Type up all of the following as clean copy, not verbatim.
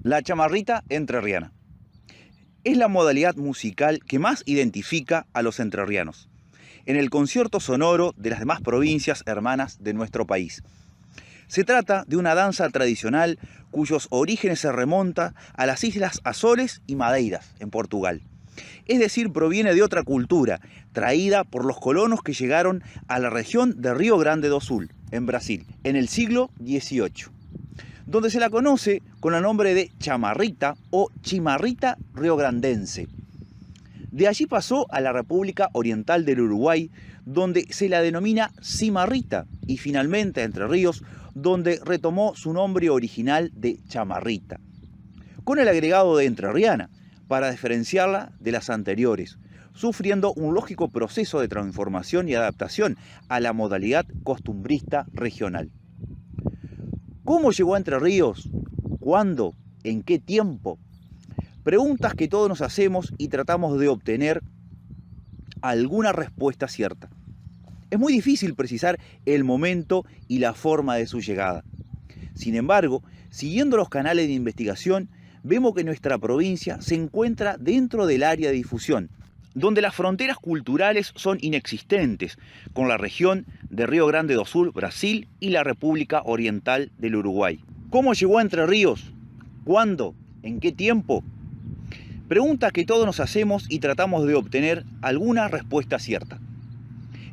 La chamarrita entrerriana es la modalidad musical que más identifica a los entrerrianos en el concierto sonoro de las demás provincias hermanas de nuestro país. Se trata de una danza tradicional cuyos orígenes se remontan a las islas Azores y Madeiras, en Portugal. Es decir, proviene de otra cultura, traída por los colonos que llegaron a la región de Río Grande do Sul, en Brasil, en el siglo XVIII, donde se la conoce con el nombre de chamarrita o chimarrita riograndense. De allí pasó a la República Oriental del Uruguay, donde se la denomina cimarrita, y finalmente a Entre Ríos, donde retomó su nombre original de chamarrita, con el agregado de entrerriana, para diferenciarla de las anteriores, sufriendo un lógico proceso de transformación y adaptación a la modalidad costumbrista regional. ¿Cómo llegó a Entre Ríos? ¿Cuándo? ¿En qué tiempo? Preguntas que todos nos hacemos y tratamos de obtener alguna respuesta cierta. Es muy difícil precisar el momento y la forma de su llegada. Sin embargo, siguiendo los canales de investigación, vemos que nuestra provincia se encuentra dentro del área de difusión, donde las fronteras culturales son inexistentes, con la región de Río Grande do Sul, Brasil, y la República Oriental del Uruguay. ¿Cómo llegó a Entre Ríos? ¿Cuándo? ¿En qué tiempo? Preguntas que todos nos hacemos y tratamos de obtener alguna respuesta cierta.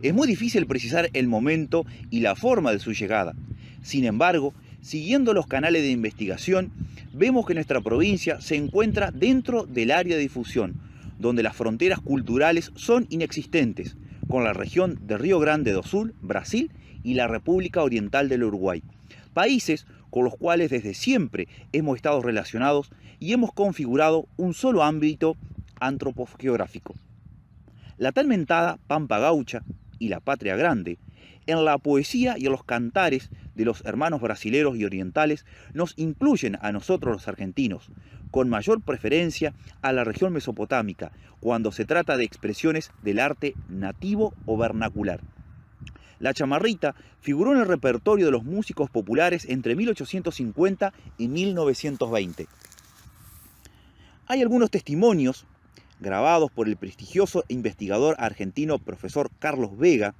Es muy difícil precisar el momento y la forma de su llegada. Sin embargo, siguiendo los canales de investigación, vemos que nuestra provincia se encuentra dentro del área de difusión, donde las fronteras culturales son inexistentes, con la región de Río Grande do Sul, Brasil, y la República Oriental del Uruguay, países con los cuales desde siempre hemos estado relacionados y hemos configurado un solo ámbito antropogeográfico. La tan mentada Pampa Gaucha y la Patria Grande, en la poesía y en los cantares de los hermanos brasileros y orientales, nos incluyen a nosotros los argentinos, con mayor preferencia a la región mesopotámica, cuando se trata de expresiones del arte nativo o vernacular. La chamarrita figuró en el repertorio de los músicos populares entre 1850 y 1920. Hay algunos testimonios grabados por el prestigioso investigador argentino profesor Carlos Vega,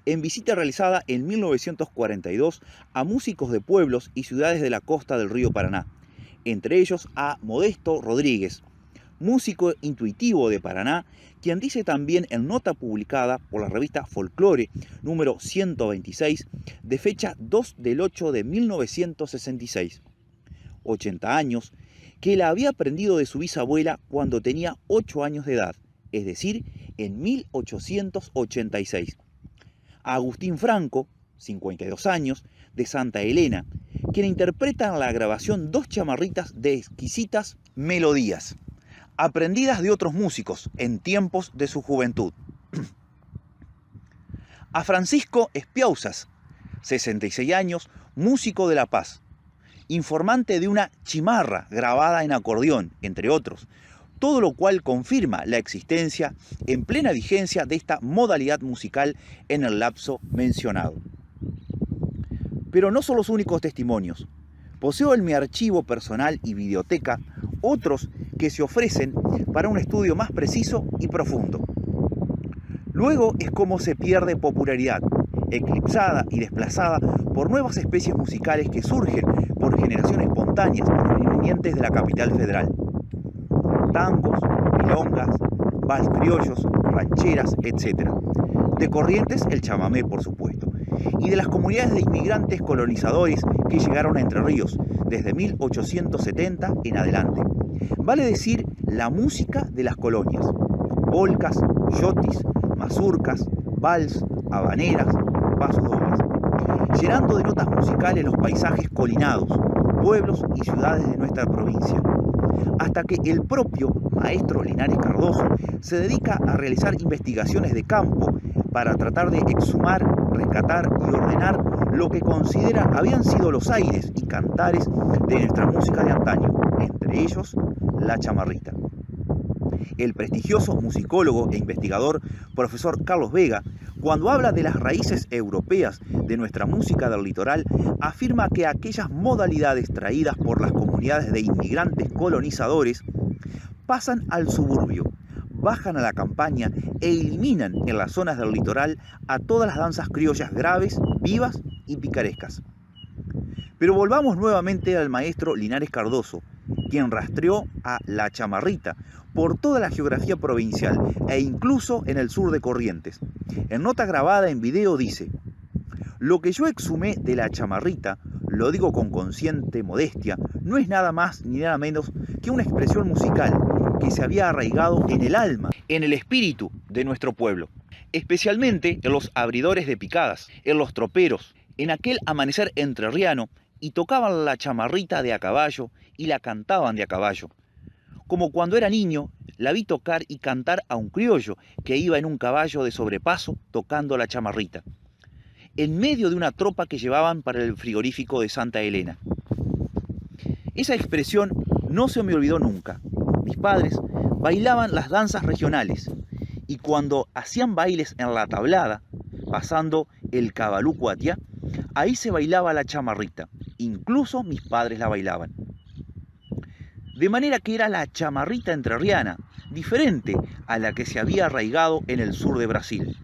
en visita realizada en 1942 a músicos de pueblos y ciudades de la costa del río Paraná, entre ellos a Modesto Rodríguez, músico intuitivo de Paraná, quien dice también en nota publicada por la revista Folklore, número 126, de fecha 2 del 8 de 1966, 80 años, que la había aprendido de su bisabuela cuando tenía 8 años de edad, es decir, en 1886. A Agustín Franco, 52 años, de Santa Elena, quien interpreta en la grabación dos chamarritas de exquisitas melodías, aprendidas de otros músicos en tiempos de su juventud. A Francisco Espiauzas, 66 años, músico de La Paz, informante de una chimarra grabada en acordeón, entre otros, todo lo cual confirma la existencia en plena vigencia de esta modalidad musical en el lapso mencionado. Pero no son los únicos testimonios. Poseo en mi archivo personal y biblioteca otros que se ofrecen para un estudio más preciso y profundo. Luego es como se pierde popularidad, eclipsada y desplazada por nuevas especies musicales que surgen por generación espontánea provenientes de la capital federal. Tangos, milongas, vals criollos, rancheras, etc. De Corrientes, el chamamé, por supuesto. Y de las comunidades de inmigrantes colonizadores que llegaron a Entre Ríos desde 1870 en adelante. Vale decir, la música de las colonias. Polcas, yotis, mazurcas, vals, habaneras, pasos dobles. Llenando de notas musicales los paisajes colinados, pueblos y ciudades de nuestra provincia. Hasta que el propio maestro Linares Cardoso se dedica a realizar investigaciones de campo para tratar de exhumar, rescatar y ordenar lo que considera habían sido los aires y cantares de nuestra música de antaño, entre ellos la chamarrita. El prestigioso musicólogo e investigador profesor Carlos Vega, cuando habla de las raíces europeas de nuestra música del litoral, afirma que aquellas modalidades traídas por las comunidades de inmigrantes colonizadores pasan al suburbio, bajan a la campaña e eliminan en las zonas del litoral a todas las danzas criollas graves, vivas y picarescas. Pero volvamos nuevamente al maestro Linares Cardoso, quien rastreó a la chamarrita por toda la geografía provincial e incluso en el sur de Corrientes. En nota grabada en video dice: "Lo que yo exhumé de la chamarrita, lo digo con consciente modestia, no es nada más ni nada menos que una expresión musical que se había arraigado en el alma, en el espíritu de nuestro pueblo, especialmente en los abridores de picadas, en los troperos, en aquel amanecer entrerriano, y tocaban la chamarrita de a caballo y la cantaban de a caballo. Como cuando era niño, la vi tocar y cantar a un criollo que iba en un caballo de sobrepaso tocando la chamarrita, en medio de una tropa que llevaban para el frigorífico de Santa Elena. Esa expresión no se me olvidó nunca. Mis padres bailaban las danzas regionales y cuando hacían bailes en la tablada, pasando el cabalú cuatiá, ahí se bailaba la chamarrita. Incluso mis padres la bailaban. De manera que era la chamarrita entrerriana, diferente a la que se había arraigado en el sur de Brasil.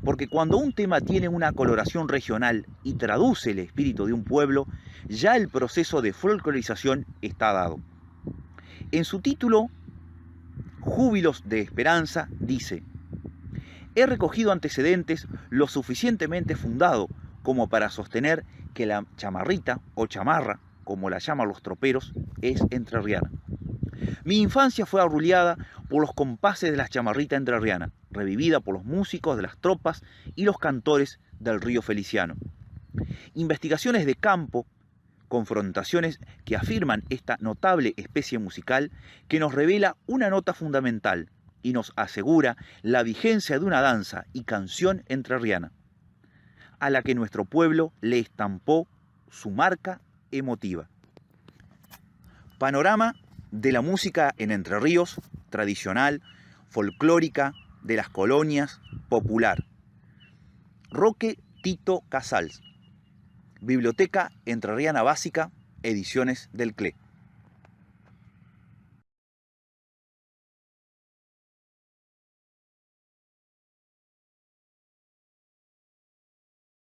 Porque cuando un tema tiene una coloración regional y traduce el espíritu de un pueblo, ya el proceso de folclorización está dado. En su título, Júbilos de Esperanza, dice: "He recogido antecedentes lo suficientemente fundado como para sostener que la chamarrita o chamarra, como la llaman los troperos, es entrerriana. Mi infancia fue arrullada por los compases de la chamarrita entrerriana, revivida por los músicos de las tropas y los cantores del río Feliciano. Investigaciones de campo, confrontaciones que afirman esta notable especie musical que nos revela una nota fundamental y nos asegura la vigencia de una danza y canción entrerriana, a la que nuestro pueblo le estampó su marca emotiva". Panorama de la música en Entre Ríos, tradicional, folclórica, de las colonias, popular. Roque Tito Casals. Biblioteca Entrerriana Básica, Ediciones del CLE.